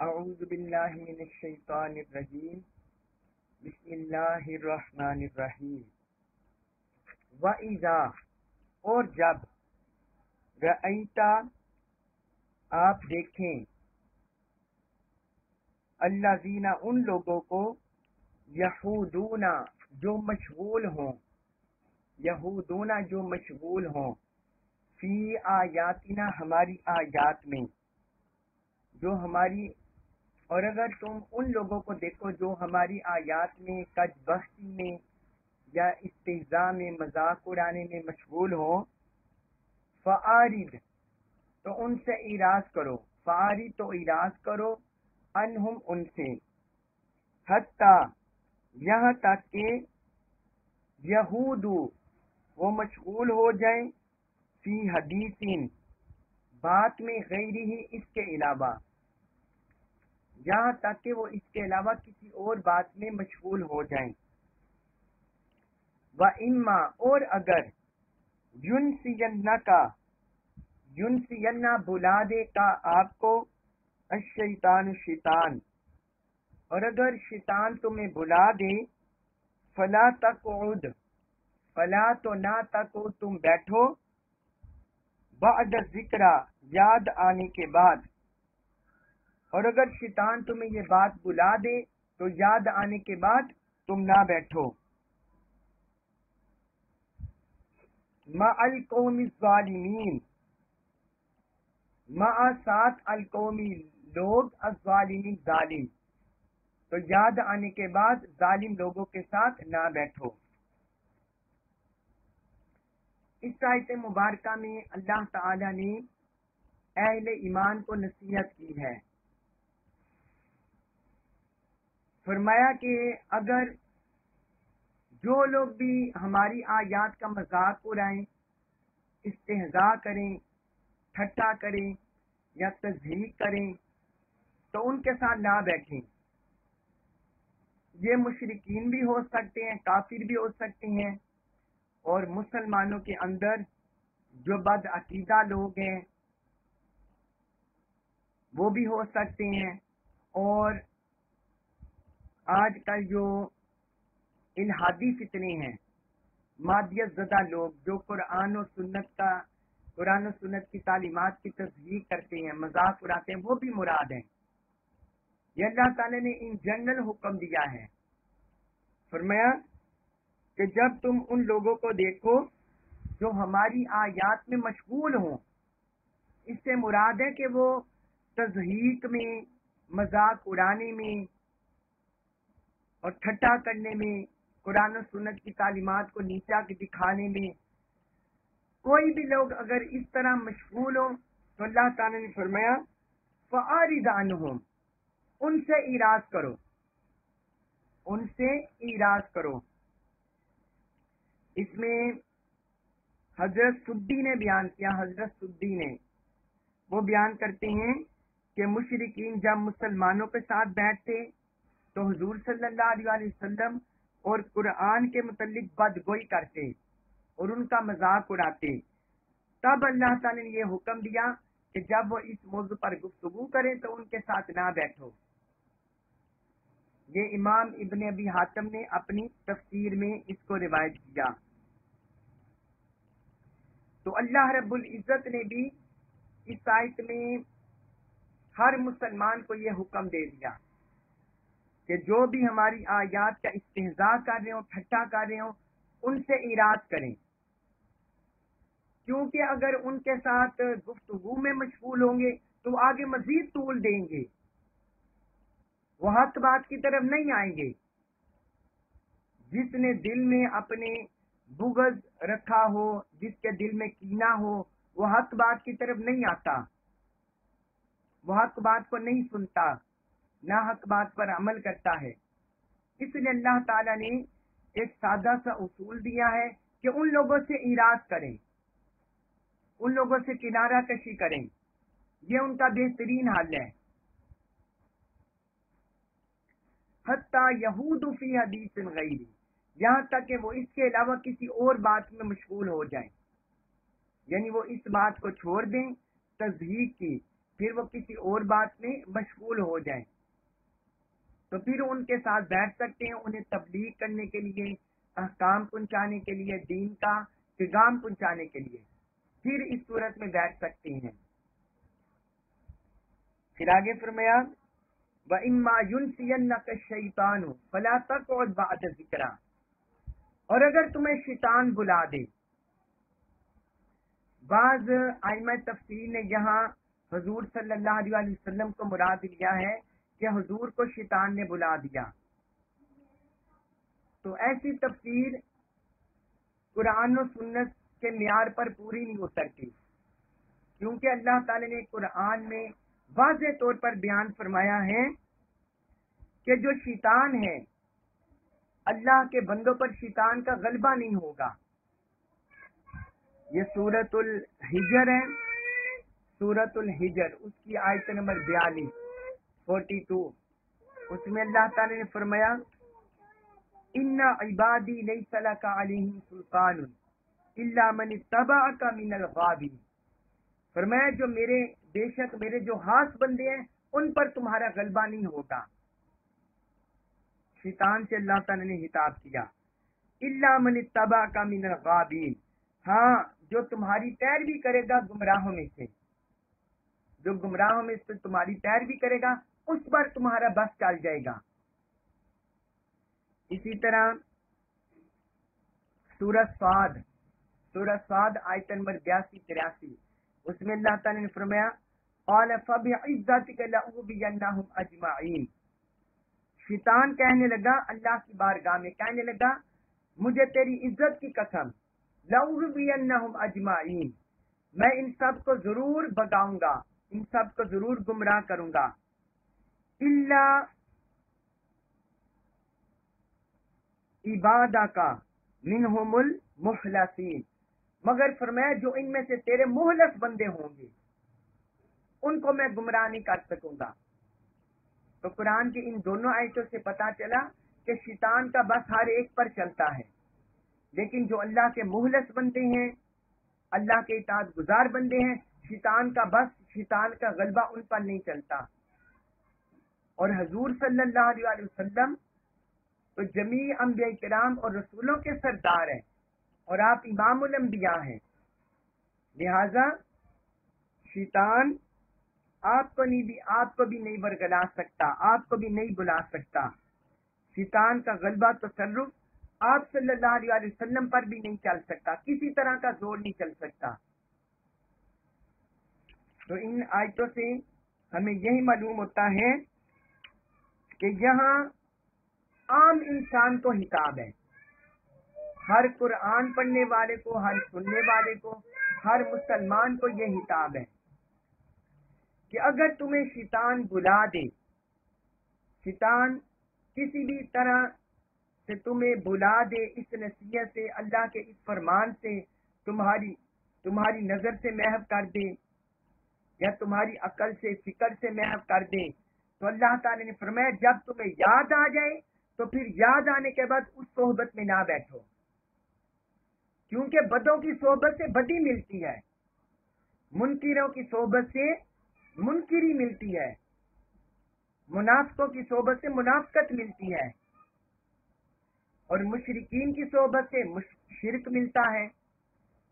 اعوذ باللہ من الشیطان الرجیم بسم اللہ الرحمن الرحیم وَإِذَا اور جب رأیتا آپ دیکھیں الذین ان لوگوں کو یہودون جو مشغول ہوں فی آیاتنا ہماری آیات میں جو ہماری اور اگر تم ان لوگوں کو دیکھو جو ہماری آیات میں کج بختی میں یا استہزاء میں مذاق اڑانے میں مشغول ہو فَآرِد تو ان سے اعراض کرو فَآرِد تو اعراض کرو انہم ان سے حتیٰ یہاں تک کہ یہود وہ مشغول ہو جائیں فی حدیث بات میں غیر ہی اس کے علاوہ یہاں تک کہ وہ اس کے علاوہ کسی اور بات میں مشغول ہو جائیں وَإِمَّا اور اگر یُنْسِيَنَّا بلا دے کا آپ کو الشیطان شیطان اور اگر شیطان تمہیں بلا دے فلا تقعد فلا تو نہ تقعد تم بیٹھو بعد ذکرہ یاد آنے کے بعد اور اگر شیطان تمہیں یہ بات بلا دے تو یاد آنے کے بعد تم نہ بیٹھو مع القوم الظالمین مع ساتھ القومی لوگ الظالمین ظالم تو یاد آنے کے بعد ظالم لوگوں کے ساتھ نہ بیٹھو۔ اس آیت مبارکہ میں اللہ تعالی نے اہل ایمان کو نصیحت کی ہے، فرمایا کہ اگر جو لوگ بھی ہماری آیات کا مذاق اڑائیں، استہزاء کریں، ٹھٹا کریں یا تضحیق کریں تو ان کے ساتھ نہ بیٹھیں۔ یہ مشرکین بھی ہو سکتے ہیں، کافر بھی ہو سکتے ہیں، اور مسلمانوں کے اندر جو بد عقیدہ لوگ ہیں وہ بھی ہو سکتے ہیں، اور آج کل جو الہادی فتنے ہیں، مادیت زدہ لوگ جو قرآن و سنت کی تعلیمات کی تصدیق کرتے ہیں، مذاق اڑاتے ہیں، وہ بھی مراد ہیں۔ یہ اللہ تعالی نے ان جنرل حکم دیا ہے، فرمایا کہ جب تم ان لوگوں کو دیکھو جو ہماری آیات میں مشغول ہوں، اس سے مراد ہے کہ وہ تضحیق میں، مذاق اڑانے میں اور ٹھٹا کرنے میں، قرآن و سنت کی تعلیمات کو نیچا دکھانے میں، کوئی بھی لوگ اگر اس طرح مشغول ہوں تو اللہ تعالی نے فرمایا فَأَعْرِضْ عَنْهُمْ ان سے اعراض کرو، ان سے اعراض کرو۔ اس میں حضرت سدی نے بیان کیا، حضرت سدی نے وہ بیان کرتے ہیں کہ مشرکین جب مسلمانوں کے ساتھ بیٹھتے تو حضور صلی اللہ علیہ وسلم اور قرآن کے متعلق بدگوئی کرتے اور ان کا مذاق اڑاتے، تب اللہ تعالی نے یہ حکم دیا کہ جب وہ اس موضوع پر گفتگو کریں تو ان کے ساتھ نہ بیٹھو۔ یہ امام ابن ابی حاتم نے اپنی تفسیر میں اس کو روایت کیا۔ تو اللہ رب العزت نے بھی اس آیت میں ہر مسلمان کو یہ حکم دے دیا کہ جو بھی ہماری آیات کا استہزاء کر رہے ہوں، ٹھٹا کر رہے ہوں، ان سے اعراض کریں، کیونکہ اگر ان کے ساتھ گفتگو میں مشغول ہوں گے تو آگے مزید طول دیں گے، وہ حق بات کی طرف نہیں آئیں گے۔ جس نے دل میں اپنے بغض رکھا ہو، جس کے دل میں کینہ ہو، وہ حق بات کی طرف نہیں آتا، وہ حق بات کو نہیں سنتا، نہ حق بات پر عمل کرتا ہے۔ اس لیے اللہ تعالیٰ نے ایک سادہ سا اصول دیا ہے کہ ان لوگوں سے اعراض کریں، ان لوگوں سے کنارہ کشی کریں، یہ ان کا بہترین حل ہے۔ حتیٰ یہود فی حدیث غیری، یہاں تک کہ وہ اس کے علاوہ کسی اور بات میں مشغول ہو جائیں، یعنی وہ اس بات کو چھوڑ دیں تضحیق کی، پھر وہ کسی اور بات میں مشغول ہو جائیں تو پھر ان کے ساتھ بیٹھ سکتے ہیں، انہیں تبلیغ کرنے کے لیے، احکام پہنچانے کے لیے، دین کا پیغام پہنچانے کے لیے پھر اس صورت میں بیٹھ سکتے ہیں۔ پھر آگے فرمایا وَإِمَّا يُنْسِيَنَّكَ الشَّيْطَانُ فَلَا تَقْعُدْ بَعْدَ الذِّكْرَىٰ، اور اگر تمہیں شیطان بلا دے، بعض ائمہ تفسیر نے یہاں حضور صلی اللہ علیہ وسلم کو مراد لیا ہے کہ حضور کو شیطان نے بلا دیا، تو ایسی تفسیر قرآن و سنت کے معیار پر پوری نہیں ہو سکتی، کیونکہ اللہ تعالی نے قرآن میں واضح طور پر بیان فرمایا ہے کہ جو شیطان ہے اللہ کے بندوں پر شیطان کا غلبہ نہیں ہوگا۔ یہ سورۃ الحجر ہے، سورۃ الحجر اس کی آیت نمبر 42 اس میں اللہ تعالی نے فرمایا ان عبادی لیس لک علیہم سلطان الا من اتبعک من الغاوین، فرمایا جو بے شک میرے جو خاص بندے ہیں ان پر تمہارا غلبہ نہیں ہوگا۔ شیطان سے اللہ تعالی نے خطاب کیا الا من اتبعک من الغاوین، ہاں جو تمہاری پیروی کرے گا گمراہوں میں سے، جو گمراہوں میں سے تمہاری پیروی کرے گا اس پر تمہارا بس چل جائے گا۔ اسی طرح سورہ صاد آیت نمبر 82-83 اس میں اللہ تعالی نے فرمایا قال فبعزتک لاغوینہم اجمعین، شیطان کہنے لگا اللہ کی بارگاہ میں، کہنے لگا مجھے تیری عزت کی قسم لاغوینہم اجمعین، میں ان سب کو ضرور بگاؤں گا، ان سب کو ضرور گمراہ کروں گا، الا عبادک منہم المخلصین، مگر فرمایا جو ان میں سے تیرے مخلص بندے ہوں گے ان کو میں گمراہ نہیں کر سکوں گا۔ تو قرآن کی ان دونوں آیتوں سے پتا چلا کہ شیطان کا بس ہر ایک پر چلتا ہے، لیکن جو اللہ کے مخلص بندے ہیں، اللہ کے اطاعت گزار بندے ہیں، شیطان کا بس، شیطان کا غلبہ ان پر نہیں چلتا۔ اور حضور صلی اللہ علیہ وسلم تو جمیع انبیاء کرام اور رسولوں کے سردار ہیں اور آپ امام الانبیاء ہیں، لہذا شیطان آپ کو بھی نہیں برگلا سکتا، آپ کو بھی نہیں بلا سکتا۔ شیطان کا غلبہ تصرف آپ صلی اللہ علیہ وسلم پر بھی نہیں چل سکتا، کسی طرح کا زور نہیں چل سکتا۔ تو ان آیتوں سے ہمیں یہی معلوم ہوتا ہے کہ یہاں عام انسان کو خطاب ہے، ہر قرآن پڑھنے والے کو، ہر سننے والے کو، ہر مسلمان کو یہ خطاب ہے کہ اگر تمہیں شیطان بلا دے، شیطان کسی بھی طرح سے تمہیں بلا دے، اس نصیحت سے، اللہ کے اس فرمان سے تمہاری نظر سے محو کر دے یا تمہاری عقل سے، فکر سے محو کر دے، تو اللہ تعالی نے فرمایا جب تمہیں یاد آ جائے تو پھر یاد آنے کے بعد اس صحبت میں نہ بیٹھو، کیونکہ بدوں کی صحبت سے بدی ملتی ہے، منکروں کی صحبت سے منکری ملتی ہے، منافقوں کی صحبت سے منافقت ملتی ہے، اور مشرکین کی صحبت سے شرک ملتا ہے،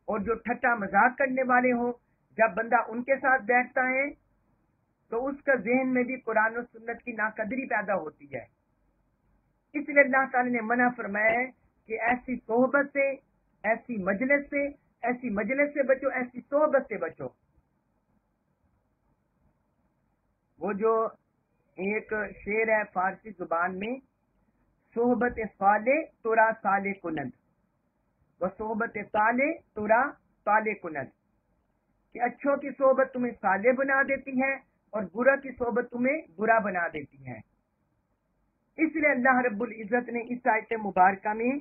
اور جو ٹھٹا مذاق کرنے والے ہوں جب بندہ ان کے ساتھ بیٹھتا ہے تو اس کا ذہن میں بھی قرآن و سنت کی ناقدری پیدا ہوتی ہے۔ اس لیے اللہ تعالی نے منع فرمایا ہے کہ ایسی صحبت سے، ایسی مجلس سے بچو، ایسی صحبت سے بچو۔ وہ جو ایک شعر ہے فارسی زبان میں، صحبت صالح ترا صالح کند، وہ صحبت صالح ترا صالح کند، کہ اچھوں کی صحبت تمہیں صالح بنا دیتی ہے اور برا کی صحبت تمہیں برا بنا دیتی ہے۔ اس لیے اللہ رب العزت نے اس آیت مبارکہ میں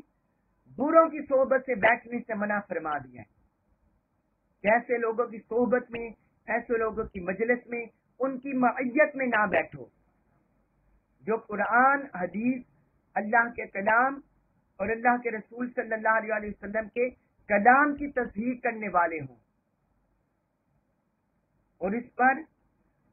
بروں کی صحبت سے بیٹھنے سے منع فرما دیا ہے۔ ایسے لوگوں کی صحبت میں، ایسے لوگوں کی مجلس میں، ان کی معیت میں نہ بیٹھو جو قرآن، حدیث، اللہ کے کلام اور اللہ کے رسول صلی اللہ علیہ وسلم کے کلام کی تصدیق کرنے والے ہوں، اور اس پر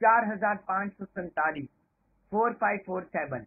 4547, 4547।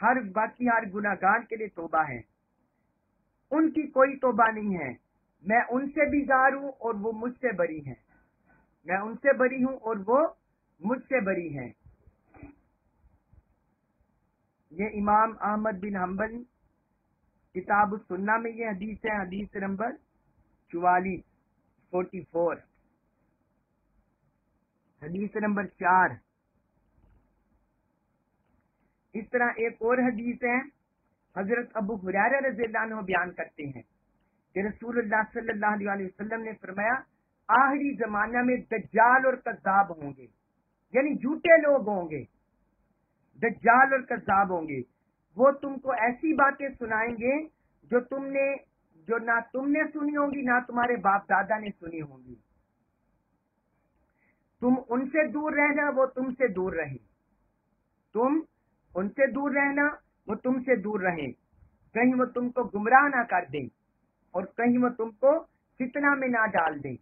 باقی ہر گناہگار کے لیے توبہ ہے، ان کی کوئی توبہ نہیں ہے۔ میں ان سے بھی زار ہوں اور وہ مجھ سے بری ہیں، میں ان سے بری ہوں اور وہ مجھ سے بری ہیں۔ یہ امام احمد بن حنبل کتاب السنہ میں یہ حدیث ہے، حدیث نمبر 44 حدیث نمبر 4۔ اس طرح ایک اور حدیث ہے، حضرت ابو ہریرہ رضی اللہ عنہ بیان کرتے ہیں کہ رسول اللہ صلی اللہ علیہ وسلم نے فرمایا آخری زمانہ میں دجال اور کذاب ہوں گے، یعنی جھوٹے لوگ ہوں گے، دجال اور کذاب ہوں گے۔ وہ تم کو ایسی باتیں سنائیں گے جو نہ تم نے سنی ہوں گی نہ تمہارے باپ دادا نے سنی ہوں گی۔ تم ان سے دور رہنا، وہ تم سے دور رہیں، تم ان سے دور رہنا، وہ تم سے دور رہیں، کہیں وہ تم کو گمراہ نہ کر دیں اور کہیں وہ تم کو فتنہ میں نہ ڈال دیں،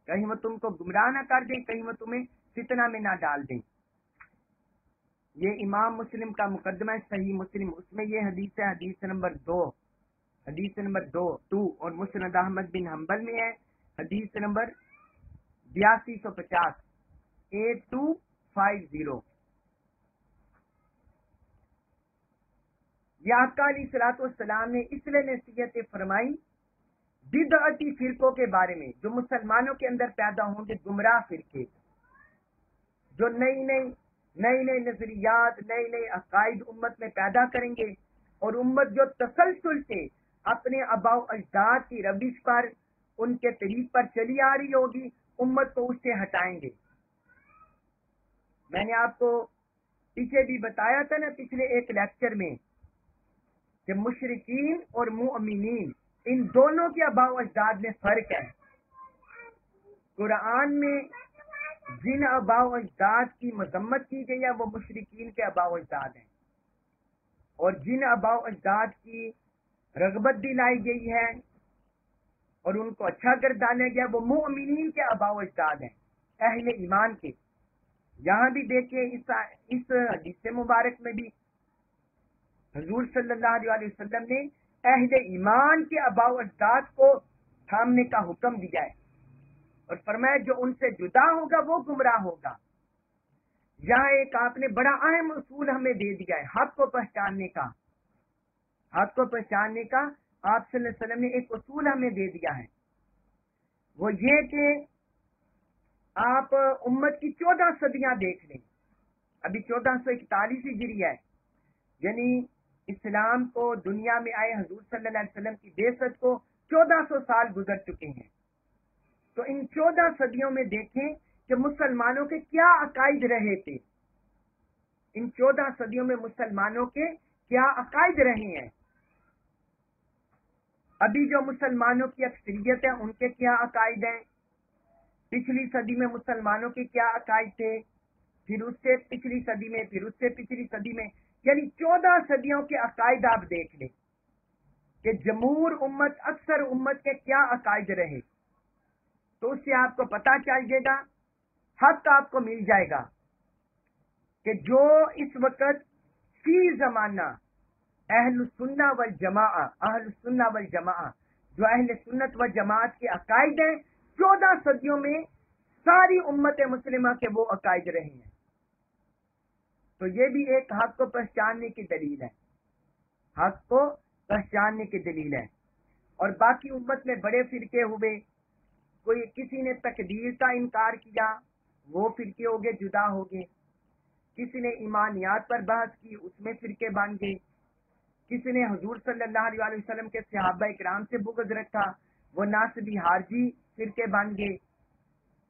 کہیں وہ تم کو گمراہ نہ کر دیں، کہیں وہ تمہیں فتنہ میں نہ ڈال دیں۔ یہ امام مسلم کا مقدمہ ہے، صحیح مسلم، اس میں یہ حدیث ہے، حدیث نمبر 2 اور مسند احمد بن حنبل میں ہے، حدیث نمبر 8250 8250۔ یہ آقا علیہ الصلوۃ والسلام نے اس لیے نصیحت فرمائی بدعتی فرقوں کے بارے میں، جو مسلمانوں کے اندر پیدا ہوں گے، گمراہ فرقے جو نئی نظریات، نئے عقائد امت میں پیدا کریں گے، اور امت جو تسلسل سے اپنے آباء و اجداد کی روش پر، ان کے طریق پر چلی آ رہی ہوگی، امت کو اس سے ہٹائیں گے۔ میں نے آپ کو پیچھے بھی بتایا تھا نا، پچھلے ایک لیکچر میں، کہ مشرکین اور مؤمنین ان دونوں کے آباء و اجداد میں فرق ہے۔ قرآن میں جن آباء و اجداد کی مذمت کی گئی ہے وہ مشرکین کے آباء و اجداد ہیں، اور جن آباء و اجداد کی رغبت دلائی گئی ہے اور ان کو اچھا گردانا گیا وہ مؤمنین کے آباء و اجداد ہیں، اہل ایمان کے۔ یہاں بھی دیکھیں اس حدیث مبارک میں بھی حضور صلی اللہ علیہ وسلم نے اہل ایمان کے آباء و اجداد کو تھامنے کا حکم دیا ہے، اور فرمایا جو ان سے جدا ہوگا وہ گمراہ ہوگا۔ یہاں ایک آپ نے بڑا اہم اصول ہمیں دے دیا ہے، حق کو پہچاننے کا، حق کو پہچاننے کا آپ صلی اللہ علیہ وسلم نے ایک اصول ہمیں دے دیا ہے، وہ یہ کہ آپ امت کی 14 صدیاں دیکھ لیں، ابھی 1441 ہجری ہے، یعنی اسلام کو دنیا میں آئے حضور صلی اللہ علیہ وسلم کی بعثت کو 1400 سال گزر چکے ہیں۔ تو ان 14 صدیوں میں دیکھیں کہ مسلمانوں کے کیا عقائد رہے تھے، ان 14 صدیوں میں مسلمانوں کے کیا عقائد رہے ہیں۔ ابھی جو مسلمانوں کی اکثریت ہے ان کے کیا عقائد ہیں، پچھلی صدی میں مسلمانوں کے کیا عقائد تھے، پھر اس سے پچھلی صدی میں، پھر اس سے پچھلی صدی میں، یعنی 14 صدیوں کے عقائد آپ دیکھ لیں کہ جمہور امت، اکثر امت کے کیا عقائد رہے، تو اس سے آپ کو پتہ چل جائے گا، حق آپ کو مل جائے گا کہ جو اس وقت فی زمانہ اہل سنہ والجماعہ جو اہل سنت و جماعت کے عقائد ہیں، 14 صدیوں میں ساری امت مسلمہ کے وہ عقائد رہے ہیں۔ تو یہ بھی ایک حق کو پہچاننے کی دلیل ہے، حق کو پہچاننے کی دلیل ہے۔ اور باقی امت میں بڑے فرقے ہوئے، کوئی کسی نے تقدیر کا انکار کیا، وہ فرقے ہو گئے، جدا ہو گئے، کسی نے ایمانیات پر بحث کی، اس میں فرقے بن گئے، کسی نے حضور صلی اللہ علیہ وسلم کے صحابہ اکرام سے بغض رکھا، وہ ناصبی حارجی فرقے بن گئے،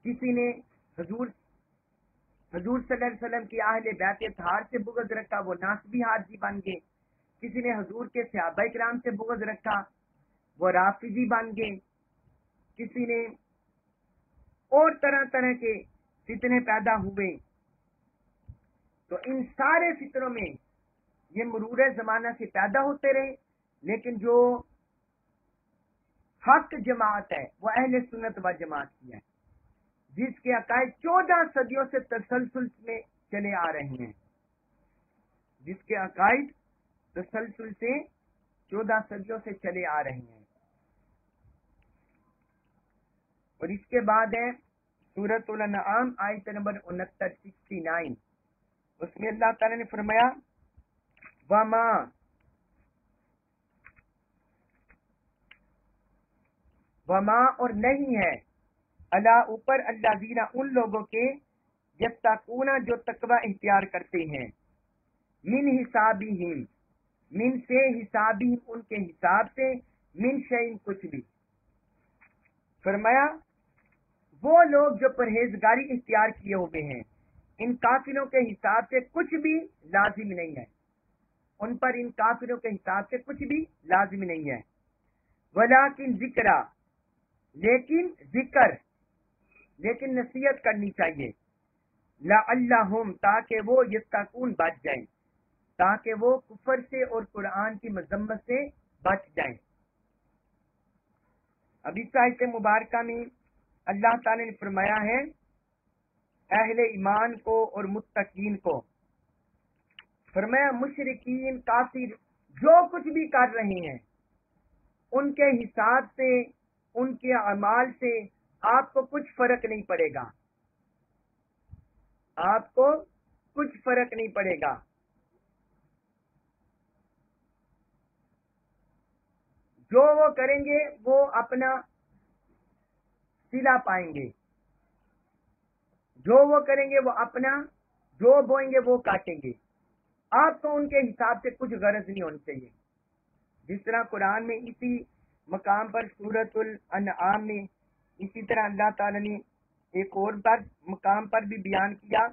کسی نے حضور صلی اللہ علیہ وسلم کی اہل بیت اطہار سے بغض رکھا، وہ ناصبی حارجی بن گئے، کسی نے حضور کے صحابہ اکرام سے بغض رکھا، وہ رافضی بن گئے، کسی نے اور طرح طرح کے فتنے پیدا ہوئے۔ تو ان سارے فتنوں میں یہ مرور زمانہ سے پیدا ہوتے رہے، لیکن جو حق جماعت ہے وہ اہل سنت و جماعت کی ہے، جس کے عقائد 14 صدیوں سے تسلسل میں چلے آ رہے ہیں۔ جس کے عقائد تسلسل سے 14 صدیوں سے چلے آ رہے ہیں. اور اس کے بعد ہے سورۃ الانعام آیت نمبر 69. اس میں اللہ تعالی نے فرمایا وما اور نہیں ہے اللہ اوپر اللہ زینا ان لوگوں کے یتقون جو تقوی اختیار کرتے ہیں من حسابہم من سے حسابہم ان کے حساب سے من شیء کچھ بھی. فرمایا وہ لوگ جو پرہیزگاری اختیار کیے ہوئے ہیں ان کافروں کے حساب سے کچھ بھی لازم نہیں ہے, ان پر ان کافروں کے حساب سے کچھ بھی لازم نہیں ہے. ولیکن ذکرہ لیکن نصیحت کرنی چاہیے. لعلہم تاکہ وہ یتقون بچ جائیں, تاکہ وہ کفر سے اور قرآن کی مذمت سے بچ جائیں. اب اس آیت مبارکہ میں اللہ تعالی نے فرمایا ہے اہل ایمان کو اور متقین کو, فرمایا مشرکین کافر جو کچھ بھی کر رہے ہیں ان کے حساب سے ان کے اعمال سے آپ کو کچھ فرق نہیں پڑے گا, آپ کو کچھ فرق نہیں پڑے گا. جو وہ کریں گے وہ اپنا صلہ پائیں گے, جو وہ کریں گے وہ اپنا جو بوئیں گے وہ کاٹیں گے. آپ کو ان کے حساب سے کچھ غرض نہیں ہونی چاہیے. جس طرح قرآن میں اسی مقام پر سورۃ الانعام میں اسی طرح اللہ تعالی نے ایک اور مقام پر بھی بیان کیا.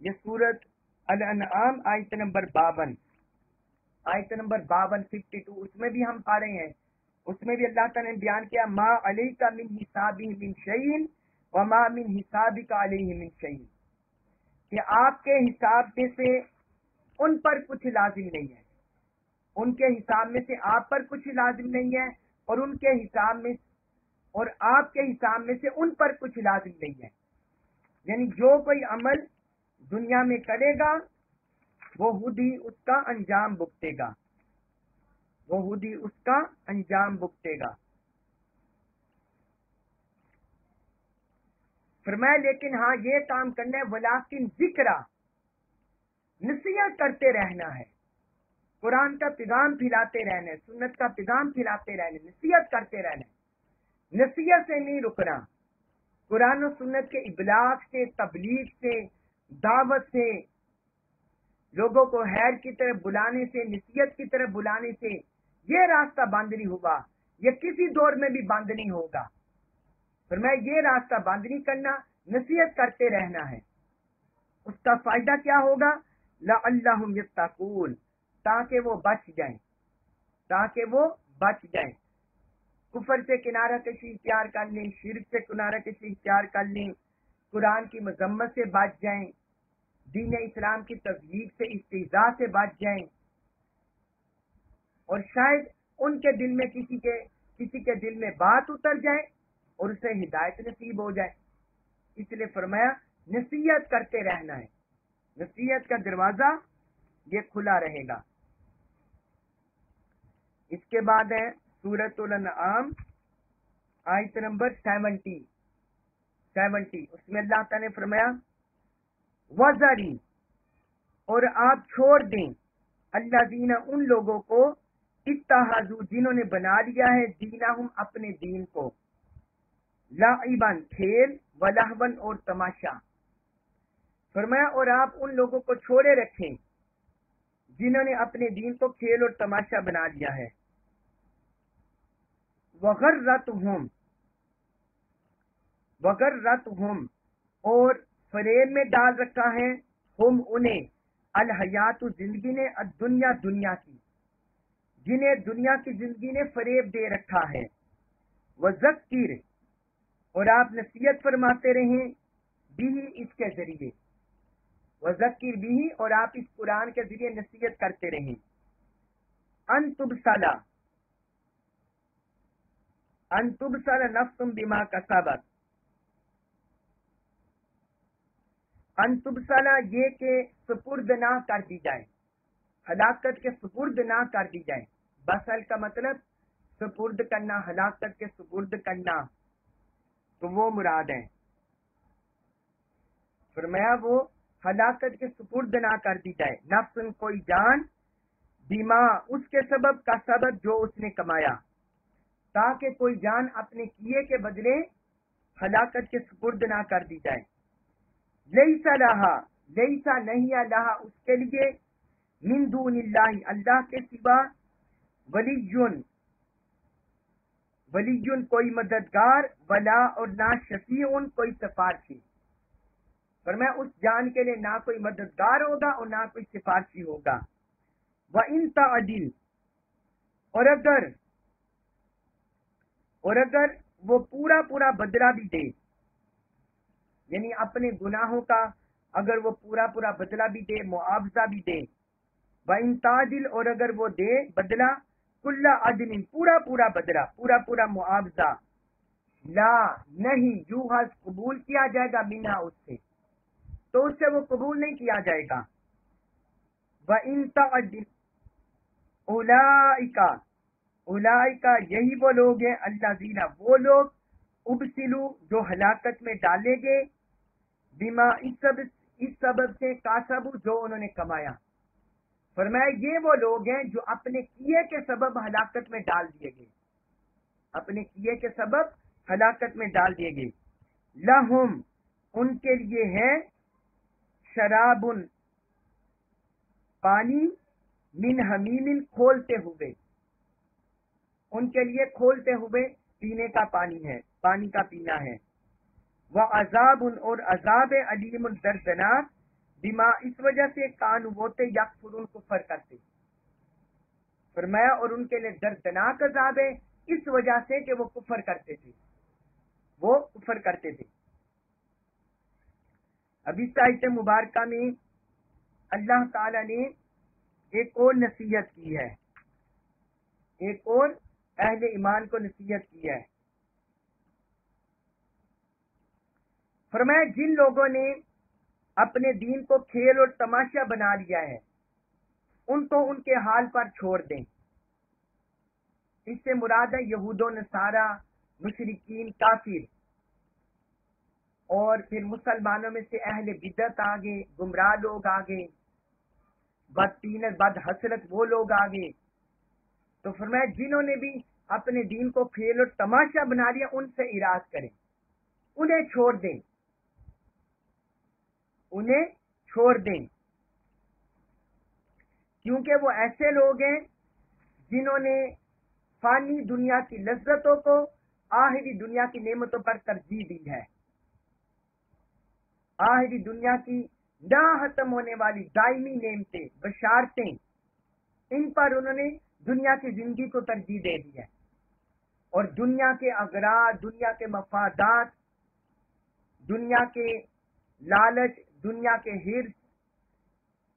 یہ سورۃ الانعام آیت نمبر 52 52 اس میں بھی ہم پا رہے ہیں, اس میں بھی اللہ تعالی نے بیان کیا ما علیک من حسابہ من شیء وما من حسابک علیہ من شیء, کہ آپ کے حساب میں سے ان پر کچھ لازم نہیں ہے, ان کے حساب میں سے آپ پر کچھ لازم نہیں ہے, اور ان کے حساب میں اور آپ کے حساب میں سے ان پر کچھ لازم نہیں ہے. یعنی جو کوئی عمل دنیا میں کرے گا وہ خود ہی اس کا انجام بھگتے گا, وہ خود ہی اس کا انجام بھگتے گا. فرمایا لیکن ہاں یہ کام کرنا ہے ولیکن ذکرہ نصیحت کرتے رہنا ہے, قرآن کا پیغام پھیلاتے رہنا ہے, سنت کا پیغام پھیلاتے رہنا ہے, نصیحت کرتے رہنا ہے, نصیحت سے نہیں رکنا. قرآن و سنت کے ابلاغ سے, تبلیغ سے, دعوت سے, لوگوں کو خیر کی طرف بلانے سے, نصیحت کی طرف بلانے سے یہ راستہ بند نہیں ہوا, یہ کسی دور میں بھی بند نہیں ہوگا. فرمایا یہ راستہ بند نہیں کرنا, نصیحت کرتے رہنا ہے. اس کا فائدہ کیا ہوگا؟ لعلہم یتقون, تاکہ وہ بچ جائیں, تاکہ وہ بچ جائیں. کفر سے کنارہ کشی اختیار کر لیں, شرک سے کنارہ کشی اختیار کر لیں, قرآن کی مذمت سے بچ جائیں, دین اسلام کی تضییق سے, استہزاء سے بچ جائیں, اور شاید ان کے دل میں کسی کے دل میں بات اتر جائے اور اسے ہدایت نصیب ہو جائے. اس لیے فرمایا نصیحت کرتے رہنا ہے, نصیحت کا دروازہ یہ کھلا رہے گا. اس کے بعد ہے سورۃ الانعام آیت نمبر 70. اس میں اللہ تعالی نے فرمایا وَذَرِ اور آپ چھوڑ دیں الذین ان لوگوں کو اتخذوا جنہوں نے بنا لیا ہے دینہم اپنے دین کو لعباً کھیل ولہواً اور تماشا. فرمایا اور آپ ان لوگوں کو چھوڑے رکھیں جنہوں نے اپنے دین کو کھیل اور تماشا بنا لیا ہے. وغرتہم اور فریب میں ڈال رکھا ہے ہم انہیں الحیات زندگی نے الدنیا دنیا کی, جنہیں دنیا کی زندگی نے فریب دے رکھا ہے. وذکر اور آپ نصیحت فرماتے رہیں بھی اس کے ذریعے, وذکر بھی اور آپ اس قرآن کے ذریعے نصیحت کرتے رہیں. ان تبصر نفس بما کسبت, ان تبصر یہ کہ سپرد نہ کر دی جائے, ہلاکت کے سپرد نہ کر دی جائے. بسل کا مطلب سپرد کرنا، ہلاکت کے سپرد کرنا، تو وہ مراد ہے. فرمایا وہ ہلاکت کے سپرد نہ کر دی جائے نفس کوئی جان بیما اس کے سبب کا سبب جو اس نے کمایا، تاکہ کوئی جان اپنے کیے کے بدلے ہلاکت کے سپرد نہ کر دی جائے. لیسا لہا لیسا نہیں لہا اس کے لیے من دون اللہ اللہ کے سوا ولیٌ کوئی مددگار ولا اور نہ شفیع کوئی سفارشی. فرمایا اس جان کے لیے نہ کوئی مددگار ہوگا اور نہ کوئی سفارشی ہوگا. وَإِن تَعْدِلْ اور اگر وہ پورا بدلہ بھی دے، یعنی اپنے گناہوں کا اگر وہ پورا بدلہ بھی دے، معاوضہ بھی دے. وَإِن تَعْدِلْ اور اگر وہ دے بدلہ کل عدل پورا بدلہ پورا معاوضہ، لا نہیں یوحظ قبول کیا جائے گا منہا اس سے، تو اس سے وہ قبول نہیں کیا جائے گا. وَإِن تَعْدِلْ اولئک یہی وہ لوگ ہیں الذین وہ لوگ ابسلوا جو ہلاکت میں ڈالے گئے، بما اس سبب سے کاسبوا جو انہوں نے کمایا. فرمایا یہ وہ لوگ ہیں جو اپنے کیے کے سبب ہلاکت میں ڈال دیے گئے، اپنے کیے کے سبب ہلاکت میں ڈال دیے گئے. لہم ان کے لیے ہے شراب پانی، من حمیم کھولتے ہوئے، ان کے لیے کھولتے ہوئے پینے کا پانی ہے، پانی کا پینا ہے. وعذاب اور عذاب علیم دردناک، بما اس وجہ سے کانوا ہوتے یکفرون کفر کرتے. فرمایا اور ان کے لیے دردناک عذاب ہے اس وجہ سے کہ وہ کفر کرتے تھے. اب اس آیت مبارکہ میں اللہ تعالی نے ایک اور نصیحت کی ہے، ایک اور اہل ایمان کو نصیحت کی ہے. فرمایا جن لوگوں نے اپنے دین کو کھیل اور تماشا بنا لیا ہے ان کو ان کے حال پر چھوڑ دیں. اس سے مراد ہے یہود و نصارہ، مشرکین، کافر، اور پھر مسلمانوں میں سے اہل بدعت آگے، گمراہ لوگ آگے، بدتینت بد حسرت وہ لوگ آگے. تو فرمایا جنہوں نے بھی اپنے دین کو کھیل اور تماشا بنا لیا ان سے اراض کریں، انہیں چھوڑ دیں کیونکہ وہ ایسے لوگ ہیں جنہوں نے فانی دنیا کی لذتوں کو آخری دنیا کی نعمتوں پر ترجیح دی ہے. آخری دنیا کی نہ ختم ہونے والی دائمی نعمتیں، بشارتیں، ان پر انہوں نے دنیا کی زندگی کو ترجیح دے دی ہے، اور دنیا کے اغراض، دنیا کے مفادات، دنیا کے لالچ، دنیا کے حرص،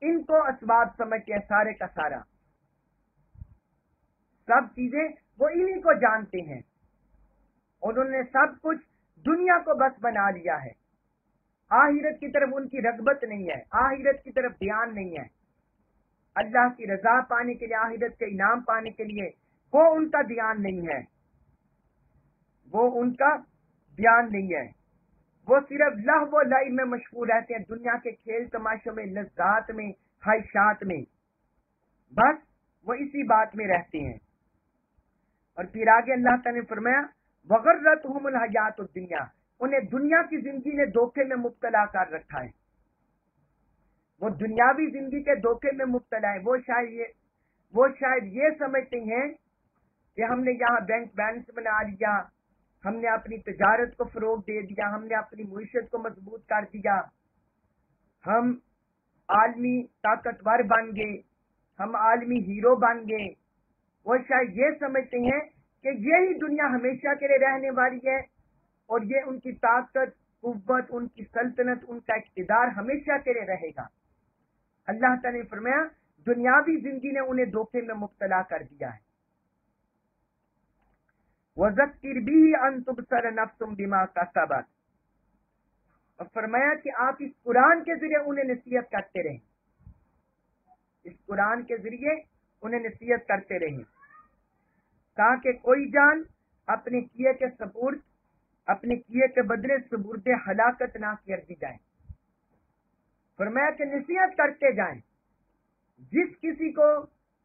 ان کو اسباب سمجھتے ہیں. سارے کا سارا سب چیزیں وہ انہی کو جانتے ہیں، انہوں نے سب کچھ دنیا کو بس بنا لیا ہے. آخرت کی طرف ان کی رغبت نہیں ہے، آخرت کی طرف دھیان نہیں ہے. اللہ کی رضا پانے کے لیے، آخرت کے انعام پانے کے لیے وہ ان کا دھیان نہیں ہے، وہ صرف لہو و لعب میں مشغول رہتے ہیں، دنیا کے کھیل تماشوں میں، لذات میں، خواہشات میں، بس وہ اسی بات میں رہتے ہیں. اور پھر آگے اللہ تعالی نے فرمایا وغرتہم الحیات الدنیا، انہیں دنیا کی زندگی نے دھوکے میں مبتلا کر رکھا ہے، وہ دنیاوی زندگی کے دھوکے میں مبتلا ہے. وہ شاید یہ سمجھتے ہیں کہ ہم نے یہاں بینک بیلنس بنا لیا، ہم نے اپنی تجارت کو فروغ دے دیا، ہم نے اپنی معیشت کو مضبوط کر دیا، ہم عالمی طاقتور بن گئے، ہم عالمی ہیرو بن گئے. وہ شاید یہ سمجھتے ہیں کہ یہی دنیا ہمیشہ کے لیے رہنے والی ہے، اور یہ ان کی طاقت، قوت، ان کی سلطنت، ان کا اقتدار ہمیشہ کے لیے رہے گا. اللہ تعالی نے فرمایا دنیاوی زندگی نے انہیں دھوکے میں مبتلا کر دیا ہے. وَذَكِّرْ بِهِ أَن تُبْصَرَ نَفْسٌ بِمَا كَسَبَتْ، اور فرمایا کہ آپ اس قرآن کے ذریعے انہیں نصیحت کرتے رہیں اس قرآن کے ذریعے انہیں نصیحت کرتے رہیں تاکہ کوئی جان اپنے کیے کے سپرد اپنے کیے کے بدلے سبرد ہلاکت نہ کر دی جائے۔ فرمایا کہ نصیحت کرتے جائیں، جس کسی کو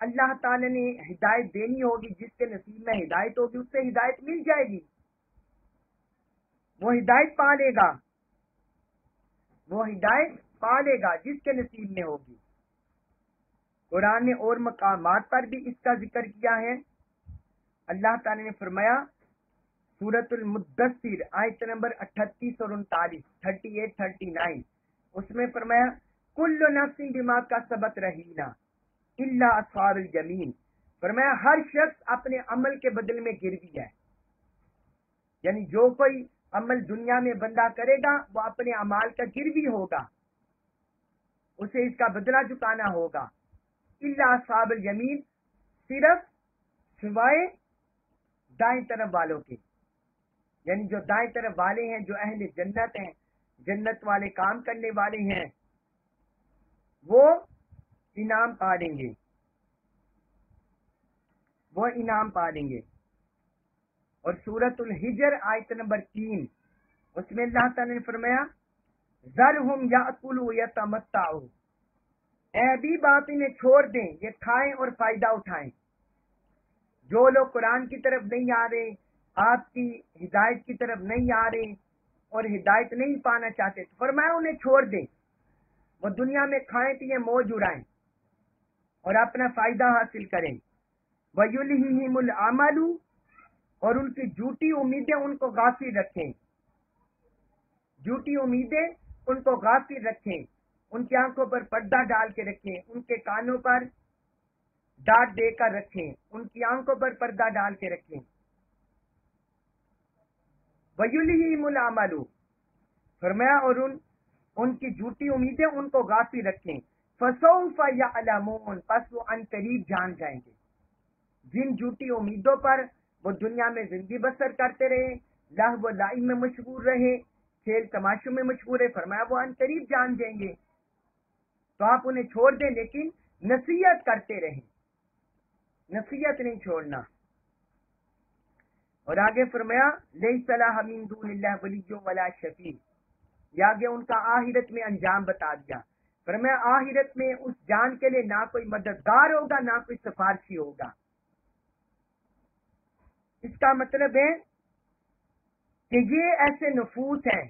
اللہ تعالی نے ہدایت دینی ہوگی، جس کے نصیب میں ہدایت ہوگی، اس سے ہدایت مل جائے گی، وہ ہدایت پا لے گا، وہ ہدایت پا لے گا جس کے نصیب میں ہوگی۔ قرآن نے اور مقامات پر بھی اس کا ذکر کیا ہے۔ اللہ تعالی نے فرمایا سورۃ المدثر آیت نمبر 38 اور 39 38 39 اس میں فرمایا کل نفس بما کسبت رہینہ الا اصحاب الیمین، فرمایا ہر شخص اپنے عمل کے بدل میں گروی ہے، یعنی جو کوئی عمل دنیا میں بندہ کرے گا وہ اپنے اعمال کا گروی ہوگا، اسے اس کا بدلہ چکانا ہوگا۔ الا اصحاب الیمین، صرف سوائے دائیں طرف والوں کے، یعنی جو دائیں طرف والے ہیں، جو اہل جنت ہیں، جنت والے کام کرنے والے ہیں، وہ انعام پا لیں گے، وہ انعام پا لیں گے۔ اور سورۃ الحجر آیت نمبر 3 اس میں اللہ تعالی نے فرمایا ذرہم یاکلوا یتمتعوا، اے ابھی آپ انہیں چھوڑ دیں، یہ کھائیں اور فائدہ اٹھائیں۔ جو لوگ قرآن کی طرف نہیں آ رہے، آپ کی ہدایت کی طرف نہیں آ رہے اور ہدایت نہیں پانا چاہتے، تو فرمایا انہیں چھوڑ دیں، وہ دنیا میں کھائیں پیئیں موج اڑائیں اور اپنا فائدہ حاصل کریں۔ وَيُلْهِهِمُ الْعَمَلُ، اور ان کی جھوٹی امیدیں ان کو غافل رکھیں، جھوٹی امیدیں ان کو غافل رکھیں، ان کی آنکھوں پر پردہ ڈال کے رکھیں، ان کے کانوں پر ڈانٹ دے کر رکھیں، ان کی آنکھوں پر پردہ ڈال کے رکھیں۔ وَيُلْهِهِمُ الْعَمَلُ، فرمایا اور ان کی جھوٹی امیدیں ان کو غافل رکھیں۔ فَسَوْفَ يَعْلَمُونَ، پس وہ ان قریب جان جائیں گے۔ جن جھوٹی امیدوں پر وہ دنیا میں زندگی بسر کرتے رہے، لہو و لعب میں مشغول رہے، کھیل تماشوں میں مشغول رہے، فرمایا وہ ان قریب جان جائیں گے۔ تو آپ انہیں چھوڑ دیں، لیکن نصیحت کرتے رہیں، نصیحت نہیں چھوڑنا۔ اور آگے فرمایا لیس لہ من دون اللہ ولی ولا شفیع، یہ آگے ان کا آخرت میں انجام بتا دیا۔ فرمایا آخرت میں اس جان کے لیے نہ کوئی مددگار ہوگا، نہ کوئی سفارشی ہوگا۔ اس کا مطلب ہے کہ یہ ایسے نفوس ہیں،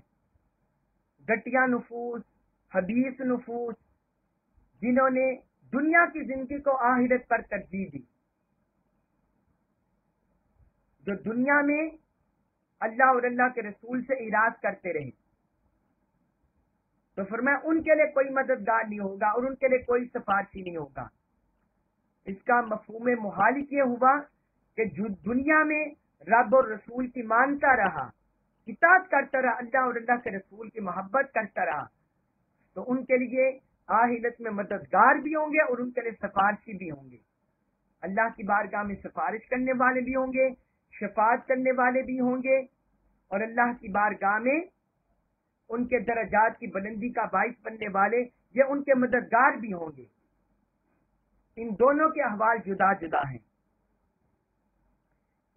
گٹیا نفوس، حبیث نفوس، جنہوں نے دنیا کی زندگی کو آخرت پر ترجیح دی، جو دنیا میں اللہ اور اللہ کے رسول سے اعراض کرتے رہے، تو فرمایا ان کے لیے کوئی مددگار نہیں ہوگا اور ان کے لیے کوئی سفارشی نہیں ہوگا۔ اس کا مفہوم محال یہ ہوا کہ جو دنیا میں رب اور رسول کی مانتا رہا، اطاعت کرتا رہا، اللہ اور اللہ کے رسول کی محبت کرتا رہا، تو ان کے لیے آخرت میں مددگار بھی ہوں گے اور ان کے لیے سفارشی بھی ہوں گے۔ اللہ کی بارگاہ میں سفارش کرنے والے بھی ہوں گے، شفاعت کرنے والے بھی ہوں گے، اور اللہ کی بارگاہ میں ان کے درجات کی بلندی کا باعث بننے والے یہ ان کے مددگار بھی ہوں گے۔ ان دونوں کے احوال جدا جدا ہیں۔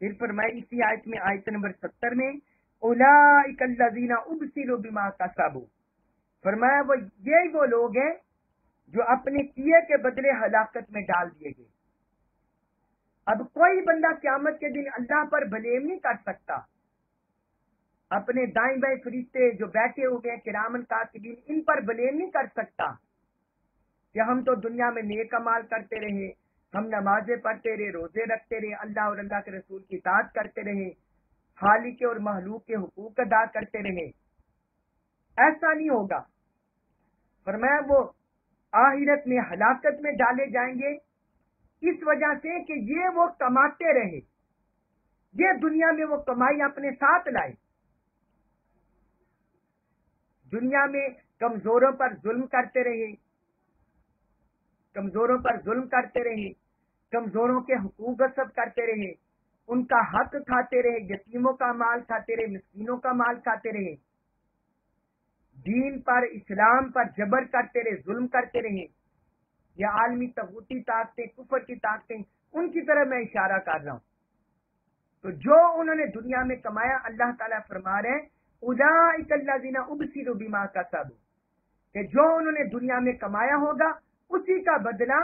پھر فرمایا اسی آیت میں آیت نمبر 70 میں اولئک الذین ابسلوا بما کسبوا، فرمایا وہ لوگ ہیں جو اپنے کیے کے بدلے ہلاکت میں ڈال دیے گئے۔ اب کوئی بندہ قیامت کے دن اللہ پر بلیم نہیں کر سکتا، اپنے دائیں بائیں فرشتے جو بیٹھے ہوئے ہیں کرامن کاتبین، ان پر بلیم نہیں کر سکتا کہ ہم تو دنیا میں نیک اعمال کرتے رہے، ہم نمازیں پڑھتے رہے، روزے رکھتے رہے، اللہ اور اللہ کے رسول کی اطاعت کرتے رہے، خالق اور مخلوق کے حقوق ادا کرتے رہے۔ ایسا نہیں ہوگا۔ فرمایا وہ آخرت میں ہلاکت میں ڈالے جائیں گے اس وجہ سے کہ یہ وہ کماتے رہے، یہ دنیا میں وہ کمائی اپنے ساتھ لائے، دنیا میں کمزوروں پر ظلم کرتے رہے، کمزوروں پر ظلم کرتے رہے، کمزوروں کے حقوق غصب کرتے رہے، ان کا حق کھاتے رہے، یتیموں کا مال کھاتے رہے، مسکینوں کا مال کھاتے رہے، دین پر اسلام پر جبر کرتے رہے، ظلم کرتے رہے۔ یا عالمی طاغوتی طاقتیں، کفر کی طاقتیں، ان کی طرف میں اشارہ کر رہا ہوں. تو جو انہوں نے دنیا میں کمایا، اللہ تعالیٰ فرما رہے ہیں اولئک الذین ابسلوا بما کسبوا، کہ جو انہوں نے دنیا میں کمایا ہوگا اسی کا بدلہ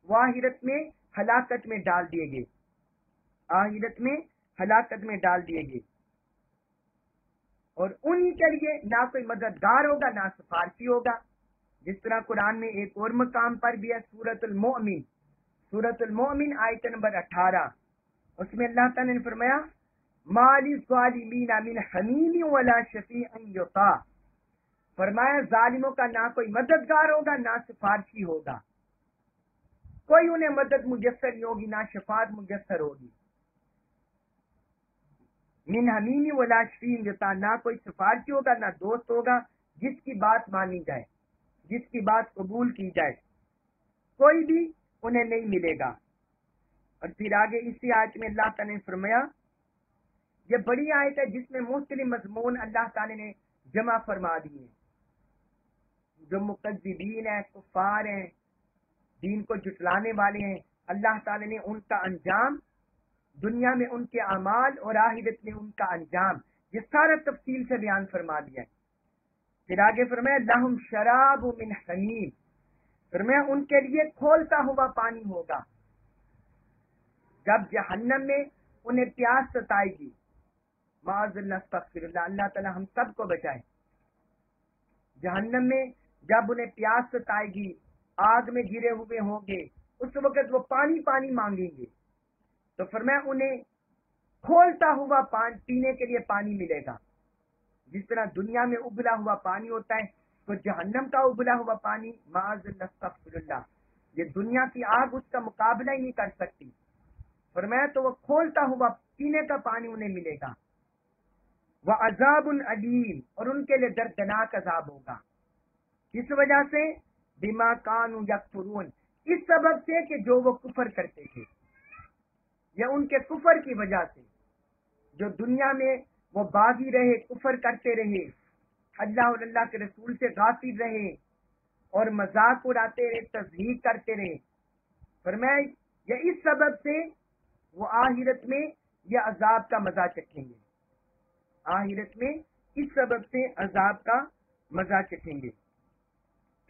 آخرت میں ہلاکت میں ڈال دیے گئے، آخرت میں ہلاکت میں ڈال دیے گئے. اور انہی کے لیے نہ کوئی مددگار ہوگا نہ سفارشی ہوگا. جس طرح قرآن میں ایک اور مقام پر بھی ہے، سورۃ المؤمن آیت نمبر 18، اس میں اللہ تعالیٰ نے فرمایا ما للظالمین من حمیم ولا شفیع یطاع، فرمایا ظالموں کا نہ کوئی مددگار ہوگا نہ سفارشی ہوگا، کوئی انہیں مدد میسر نہیں ہوگی نہ شفاعت میسر ہوگی. من حمیمی ولا شفیع یطاع، نہ کوئی سفارشی ہوگا نہ دوست ہوگا جس کی بات مانی جائے، جس کی بات قبول کی جائے، کوئی بھی انہیں نہیں ملے گا. اور پھر آگے اسی آیت میں اللہ تعالیٰ نے فرمایا، یہ بڑی آیت ہے جس میں مختلف مضمون اللہ تعالیٰ نے جمع فرما دیے. جو مکذبین ہیں، کفار ہیں، دین کو جھٹلانے والے ہیں، اللہ تعالیٰ نے ان کا انجام، دنیا میں ان کے اعمال اور آخرت میں ان کا انجام، یہ سارا تفصیل سے بیان فرما دیا ہے. پھر آگے فرمایا لہم شراب من حمیم، فرمایا ان کے لیے کھولتا ہوا پانی ہوگا. جب جہنم میں انہیں پیاس ستائے گی، معاذ اللہ استغفر اللہ، اللہ تعالی ہم سب کو بچائے. جہنم میں جب انہیں پیاس ستائے گی، آگ میں گرے ہوئے ہوں گے، اس وقت وہ پانی پانی مانگیں گے. تو فرمایا انہیں کھولتا ہوا پانی، پینے کے لیے پانی ملے گا. جس طرح دنیا میں ابلا ہوا پانی ہوتا ہے، تو جہنم کا ابلا ہوا پانی، معاذ اللہ استغفر اللہ، یہ دنیا کی آگ اس کا مقابلہ ہی نہیں کر سکتی. فرمایا تو وہ کھولتا ہوا پینے کا پانی انہیں ملے گا. وعذاب علیم، اور ان کے لیے دردناک عذاب ہوگا. کس وجہ سے؟ بما کانوا یکفرون، اس سبب سے کہ جو وہ کفر کرتے تھے، یا ان کے کفر کی وجہ سے. جو دنیا میں وہ باغی رہے، کفر کرتے رہے، اللہ اور اللہ کے رسول سے غافل رہے اور مذاق اڑاتے رہے، تضحیق کرتے رہے. فرمایا یہ اس سبب سے وہ آخرت میں یہ عذاب کا مزہ چکھیں گے، آخرت میں اس سبب سے عذاب کا مزہ چکھیں گے.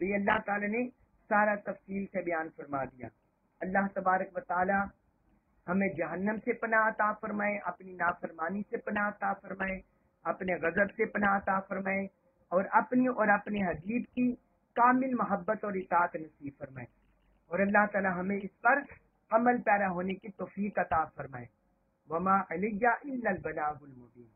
تو یہ اللہ تعالی نے سارا تفصیل سے بیان فرما دیا. اللہ تبارک و تعالی ہمیں جہنم سے پناہ عطا فرمائے، اپنی نافرمانی سے پناہ عطا فرمائے، اپنے غضب سے پناہ عطا فرمائے، اور اپنی اور اپنے حبیب کی کامل محبت اور اطاعت نصیب فرمائے. اور اللہ تعالی ہمیں اس پر عمل پیرا ہونے کی توفیق عطا فرمائے. وما علیہ الا البلاغ المبین.